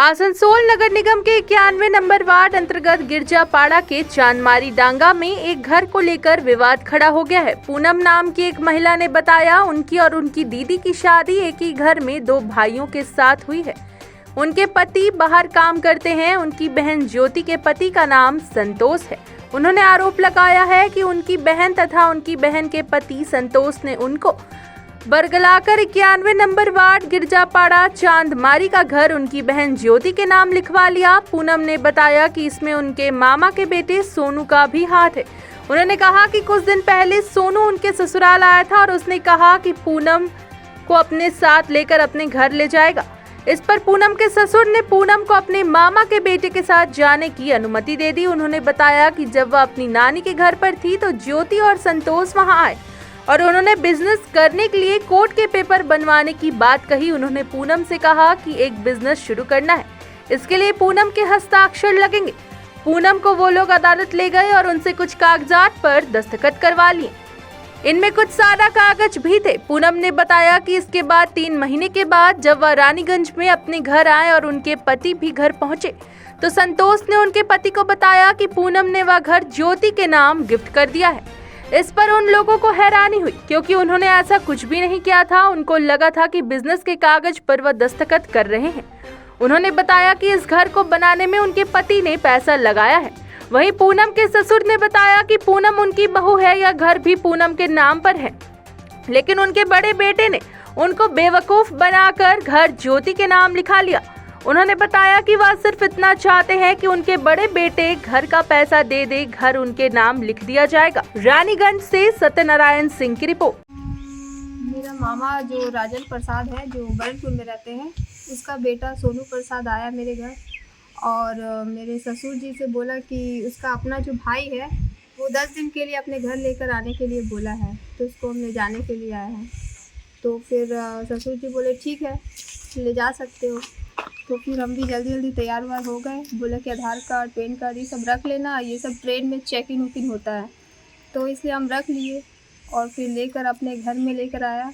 आसनसोल नगर निगम के 91 number ward अंतर्गत गिरजापाड़ा के चांदमारी डांगा में एक घर को लेकर विवाद खड़ा हो गया है। पूनम नाम की एक महिला ने बताया उनकी और उनकी दीदी की शादी एक ही घर में दो भाइयों के साथ हुई है। उनके पति बाहर काम करते हैं। उनकी बहन ज्योति के पति का नाम संतोष है। उन्होंने आरोप लगाया है कि उनकी बहन तथा उनकी बहन के पति संतोष ने उनको बरगलाकर 91 नंबर वार्ड गिरजापाड़ा चांदमारी का घर उनकी बहन ज्योति के नाम लिखवा लिया। पूनम ने बताया कि इसमें उनके मामा के बेटे सोनू का भी हाथ है। उन्होंने कहा कि कुछ दिन पहले सोनू उनके ससुराल आया था और उसने कहा कि पूनम को अपने साथ लेकर अपने घर ले जाएगा। इस पर पूनम के ससुर ने पूनम को अपने मामा के बेटे के साथ जाने की अनुमति दे दी। उन्होंने बताया कि जब वह अपनी नानी के घर पर थी तो ज्योति और संतोष वहां आए और उन्होंने बिजनेस करने के लिए कोर्ट के पेपर बनवाने की बात कही। उन्होंने पूनम से कहा कि एक बिजनेस शुरू करना है, इसके लिए पूनम के हस्ताक्षर लगेंगे। पूनम को वो लोग अदालत ले गए और उनसे कुछ कागजात पर दस्तखत करवा लिए। इनमें कुछ सादा कागज भी थे। पूनम ने बताया कि इसके बाद 3 महीने के बाद जब वह रानीगंज में अपने घर आए और उनके पति भी घर पहुंचे तो संतोष ने उनके पति को बताया कि पूनम ने वह घर ज्योति के नाम गिफ्ट कर दिया है। इस पर उन लोगों को हैरानी हुई क्योंकि उन्होंने ऐसा कुछ भी नहीं किया था। उनको लगा था कि बिजनेस के कागज पर वह दस्तखत कर रहे हैं। उन्होंने बताया कि इस घर को बनाने में उनके पति ने पैसा लगाया है। वहीं पूनम के ससुर ने बताया कि पूनम उनकी बहू है, यह घर भी पूनम के नाम पर है, लेकिन उनके बड़े बेटे ने उनको बेवकूफ बनाकर घर ज्योति के नाम लिखा लिया। उन्होंने बताया कि वह सिर्फ इतना चाहते हैं कि उनके बड़े बेटे घर का पैसा दे दे, घर उनके नाम लिख दिया जाएगा। रानीगंज से सत्यनारायण सिंह की रिपोर्ट। मेरा मामा जो राजन प्रसाद है जो बरनपुर में रहते हैं, उसका बेटा सोनू प्रसाद आया मेरे घर और मेरे ससुर जी से बोला कि उसका अपना जो भाई है वो 10 दिन के लिए अपने घर लेकर आने के लिए बोला है, तो उसको हम ले जाने के लिए आए हैं। तो फिर ससुर जी बोले ठीक है ले जा सकते हो। तो फिर हम भी जल्दी जल्दी तैयार वार हो गए। बोले कि आधार कार्ड पैन कार्ड ये सब रख लेना, ये सब ट्रेन में चेक इन उकिन होता है, तो इसलिए हम रख लिए और फिर लेकर अपने घर में लेकर आया।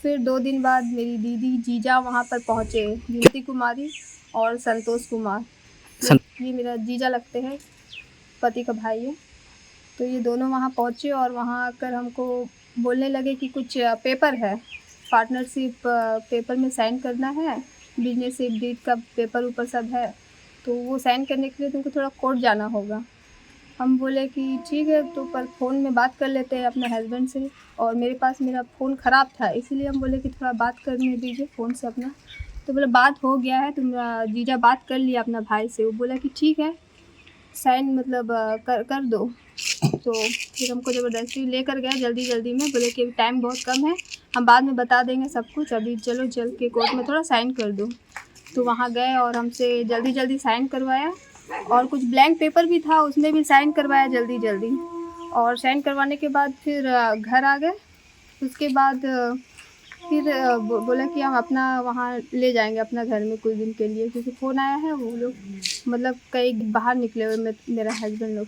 फिर 2 दिन बाद मेरी दीदी जीजा वहाँ पर पहुँचे, ज्योति कुमारी और संतोष कुमार, ये मेरा जीजा लगते हैं, पति का भाई है। तो ये दोनों वहाँ पहुँचे और वहाँ आकर हमको बोलने लगे कि कुछ पेपर है, पार्टनरशिप पेपर में साइन करना है, बिजनेस डीड का पेपर ऊपर सब है, तो वो साइन करने के लिए तुमको थोड़ा कोर्ट जाना होगा। हम बोले कि ठीक है, तो पर फ़ोन में बात कर लेते हैं अपने हस्बैंड से, और मेरे पास मेरा फ़ोन ख़राब था इसीलिए हम बोले कि थोड़ा बात करने दीजिए फ़ोन से अपना। तो बोले बात हो गया है, तुम्हारा जीजा बात कर लिया अपना भाई से। वो बोला कि ठीक है साइन मतलब कर दो। तो फिर हमको ज़बरदस्ती लेकर गए जल्दी जल्दी में, बोले कि टाइम बहुत कम है, हम बाद में बता देंगे सब कुछ, अभी चलो चल के कोर्ट में थोड़ा साइन कर दो। तो वहाँ गए और हमसे जल्दी जल्दी साइन करवाया और कुछ ब्लैंक पेपर भी था उसमें भी साइन करवाया जल्दी जल्दी। और साइन करवाने के बाद फिर घर आ गए। उसके बाद फिर बोला कि हम अपना वहाँ ले जाएंगे अपना घर में कुछ दिन के लिए, क्योंकि फ़ोन आया है वो लोग मतलब कहीं बाहर निकले हुए मेरा हस्बैंड लोग।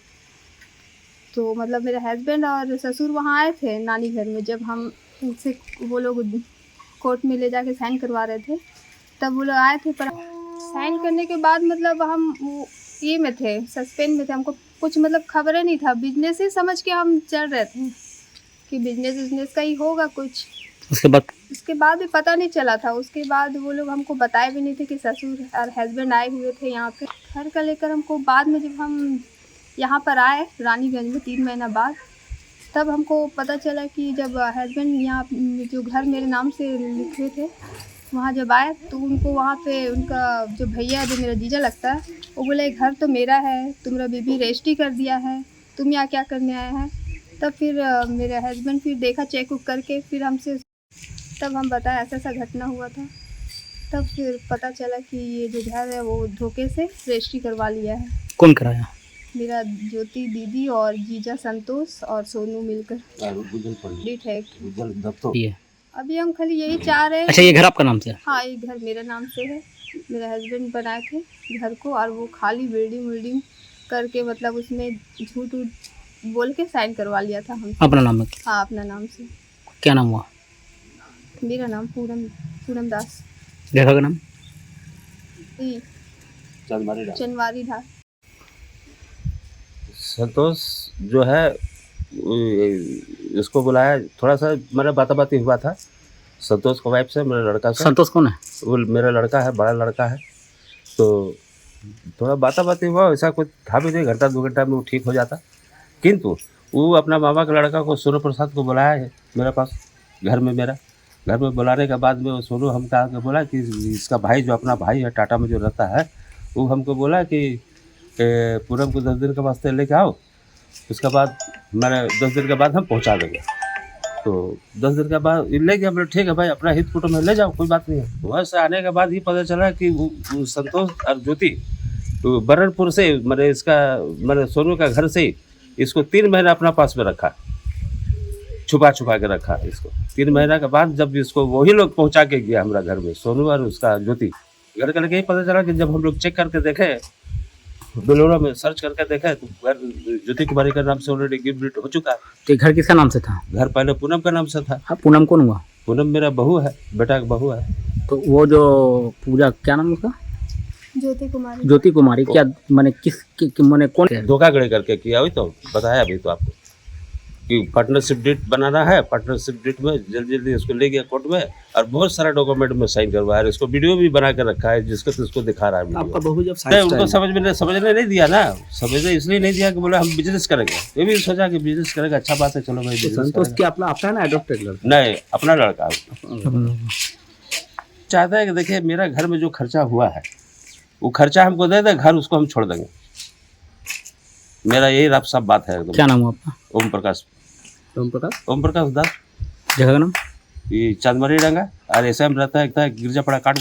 तो मतलब मेरे हस्बैंड और ससुर वहाँ आए थे नानी घर में, जब हम उनसे वो लोग कोर्ट में ले जाके साइन करवा रहे थे तब वो लोग आए थे। पर साइन करने के बाद मतलब हम ये में थे, सस्पेंस में थे, हमको कुछ मतलब खबर नहीं था, बिजनेस ही समझ के हम चल रहे थे कि बिजनेस का ही होगा कुछ। उसके बाद भी पता नहीं चला था। उसके बाद वो लोग हमको बताए भी नहीं थे कि ससुर और हस्बैंड आए हुए थे यहाँ पे घर का लेकर हमको। बाद में जब हम यहाँ पर आए रानीगंज में 3 महीना बाद, तब हमको पता चला कि जब हस्बैंड यहाँ जो घर मेरे नाम से लिखे थे वहाँ जब आए तो उनको वहाँ पे उनका जो भैया जो मेरा जीजा लगता है वो बोले घर तो मेरा है, तुम्हारा बीबी रजिस्ट्री कर दिया है, तुम यहाँ क्या करने आए हैं। तब फिर मेरे हस्बैंड फिर देखा चेक उक करके, फिर हमसे तब हम बताया ऐसा ऐसा घटना हुआ था। तब फिर पता चला कि ये जो घर है वो धोखे से रजिस्ट्री करवा लिया है। कौन कराया? मेरा ज्योति दीदी और जीजा संतोष और सोनू मिलकर। ये अभी हम खाली यही चाह रहे हैं। अच्छा, ये घर आपका नाम से है? हाँ, ये घर मेरे नाम से है। मेरे हस्बैंड बनाए थे घर को और वो खाली बिल्डिंग करके मतलब उसमें झूठ बोल के साइन करवा लिया था हम। अपना नाम है? हाँ, अपना नाम से। क्या नाम हुआ? मेरा नाम पूनम दास। जगह का नाम? चनवारी धार। संतोष जो है इसको बुलाया, थोड़ा सा मेरा बाती हुआ था संतोष को वाइफ से, मेरे लड़का से। संतोष कौन है? वो मेरा लड़का है, बड़ा लड़का है। तो थोड़ा बाती हुआ, ऐसा कुछ था भी नहीं, घंटा 2 घंटा में वो ठीक हो जाता। किंतु वो अपना मामा के लड़का को, सोनू प्रसाद को बुलाया है मेरे पास घर में। मेरा घर में बुलाने के बाद में वो सोनू हमको आके बोला कि इसका भाई, जो अपना भाई है टाटा में जो रहता है, वो हमको बोला कि पूनम को 10 दिन के वास्ते लेके आओ, उसके बाद मैंने 10 दिन के बाद हम पहुंचा देंगे। तो 10 दिन के बाद ले गया, बोले ठीक है भाई, अपना हित कुटुंब में ले जाओ, कोई बात नहीं है। वहाँ से आने के बाद ही पता चला कि वो संतोष और ज्योति बरनपुर से, मैंने इसका, मैंने सोनू का घर से ही इसको 3 महीना अपना पास में रखा, छुपा के रखा इसको। 3 महीना के बाद जब इसको वही लोग पहुंचा के गया हमारा घर में, सोनू और उसका ज्योति, घर करके ही पता चला कि जब हम लोग चेक करके देखे, बेलोरा में सर्च करके देखा, तो घर ज्योति कुमारी का नाम से ऑलरेडी गिफ्ट हो चुका है। तो घर किसका नाम से था? घर पहले पूनम का नाम से था। हाँ, पूनम कौन हुआ? पूनम मेरा बहू है, बेटा का बहू है। तो वो जो पूजा, क्या नाम उसका? ज्योति कुमारी। ज्योति कुमारी, क्या मैंने मैंने कौन? धोखाधड़ी करके किया हुई, तो बताया अभी तो आपको कि पार्टनरशिप डीड बनाना है। पार्टनरशिप डीड में जल्दी इसको ले गया कोर्ट में, और बहुत सारा डॉक्यूमेंट में साइन करवाया। इसको वीडियो भी बना के रखा है, जिसको तो इसको दिखा रहा है। आपका बहू जब नहीं, उनको समझने नहीं दिया ना, समझने इसलिए नहीं दिया कि बोले हम बिजनेस करेंगे। ये भी सोचा कि बिजनेस करेगा, अच्छा बात है, चलो भाई बिजनेस संतोष क्या अपना है ना, एडॉप्टेड लड़का? नहीं, अपना लड़का चाहता है कि देखिए मेरा घर में जो खर्चा हुआ है, वो खर्चा हमको दे दे, घर उसको हम छोड़ देंगे। मेरा यही रफ सब बात है एकदम। क्या नाम हुआ आपका? ओम प्रकाश दास। जगह का नाम? ये चांदमारी डांगा, और ऐसा में रहता है गिरजापड़ा काट